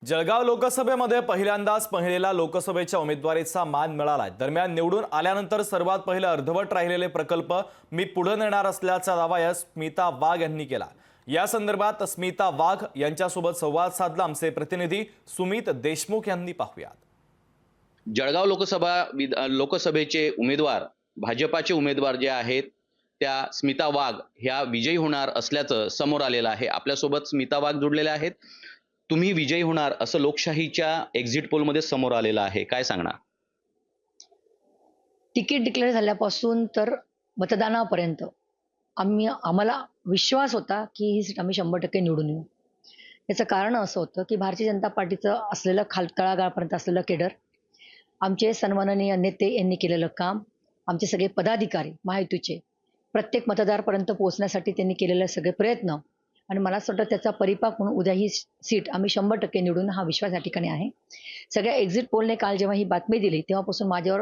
जळगाव लोकसभेमध्ये पहिल्यांदाच महिलेला लोकसभेच्या उमेदवारीचा मान मिळालाय। दरम्यान निवडून आल्यानंतर सर्वात पहिले अर्धवट राहिलेले प्रकल्प मी पुढे नेणार असल्याचा दावा स्मिता वाघ यांनी केला। या संदर्भात स्मिता वाघ यांच्यासोबत संवाद साधला आमचे प्रतिनिधी सुमित देशमुख यांनी। पाहूयात। जळगाव लोकसभेचे उमेदवार भाजपाचे उमेदवार जे आहेत त्या स्मिता वाघ ह्या विजयी होणार असल्याचं समोर आलेलं आहे। आपल्यासोबत स्मिता वाघ जोडलेल्या आहेत। तुम्ही विजयी होणार असं लोकशाहीच्या एक्झिट पोलमध्ये समोर आलेलं आहे, काय सांगणार? तिकीट डिक्लेअर झाल्यापासून तर मतदानापर्यंत आम्हाला विश्वास होता की ही सीट आम्ही 100% निवडून येऊ। याचं कारण असं होतं की भारतीय जनता पार्टीचं असलेलं तळागाळापर्यंत असलेलं केडर, आमचे सन्माननीय नेते यांनी केलेलं काम, आमचे सगळे पदाधिकारी महायुतीचे प्रत्येक मतदारापर्यंत पोहोचण्यासाठी त्यांनी केलेले सगळे प्रयत्न, आणि मला असं वाटतं त्याचा परिपाक म्हणून उद्या ही सीट आम्ही 100% निवडून हा विश्वास या ठिकाणी आहे। सगळ्या एक्झिट पोलने काल जेव्हा ही बातमी दिली तेव्हापासून माझ्यावर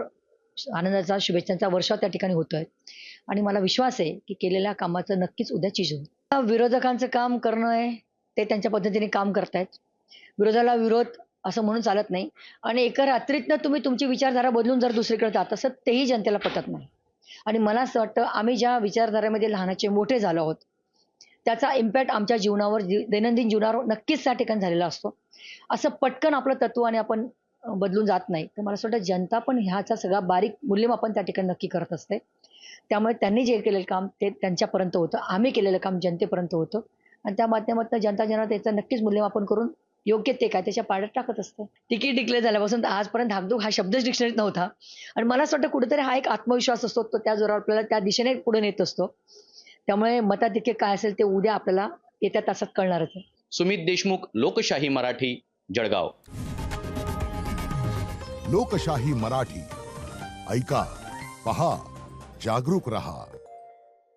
आनंदाचा शुभेच्छांचा वर्षाव त्या ठिकाणी होतोय, आणि मला विश्वास आहे की केलेल्या कामाचं नक्कीच उद्या चीज होईल। विरोधकांचं काम करणं आहे ते त्यांच्या पद्धतीने काम करतायत। विरोधाला विरोध असं म्हणून चालत नाही, आणि एका रात्रीतनं तुम्ही तुमची विचारधारा बदलून जर दुसरीकडे जात असत तेही जनतेला पटत नाही। आणि मला असं वाटतं आम्ही ज्या विचारधारेमध्ये लहानाचे मोठे झालो आहोत त्याचा इम्पॅक्ट आमच्या जीवनावर दैनंदिन जीवनावर नक्कीच त्या ठिकाणी झालेला असतो। असं पटकन आपलं तत्व आणि आपण बदलून जात नाही। तर मला असं वाटतं जनता पण ह्याचा सगळा बारीक मूल्यमापन त्या ठिकाणी नक्की करत असते। त्यामुळे त्यांनी जे केलेलं काम ते त्यांच्यापर्यंत होतं, आम्ही केलेलं काम जनतेपर्यंत होतं, आणि त्या माध्यमातून जनता त्याचं नक्कीच मूल्यमापन करून योग्य ते काय त्याच्या पाड्यात टाकत असते। तिकीट डिक्लेअर झाल्यापासून तर आजपर्यंत धाकधूक हा शब्दच डिक्शनरीत नव्हता, आणि मला असं वाटतं कुठेतरी हा एक आत्मविश्वास असतो, तो त्या जोरावर आपल्याला त्या दिशेने पुढे नेत असतो। त्यामुळे मताधिक्य काय असेल ते उद्या आपल्याला येत्या तासात कळणारच आहे। सुमित देशमुख, लोकशाही मराठी, जळगाव। लोकशाही मराठी ऐका, पहा, जागरूक रहा।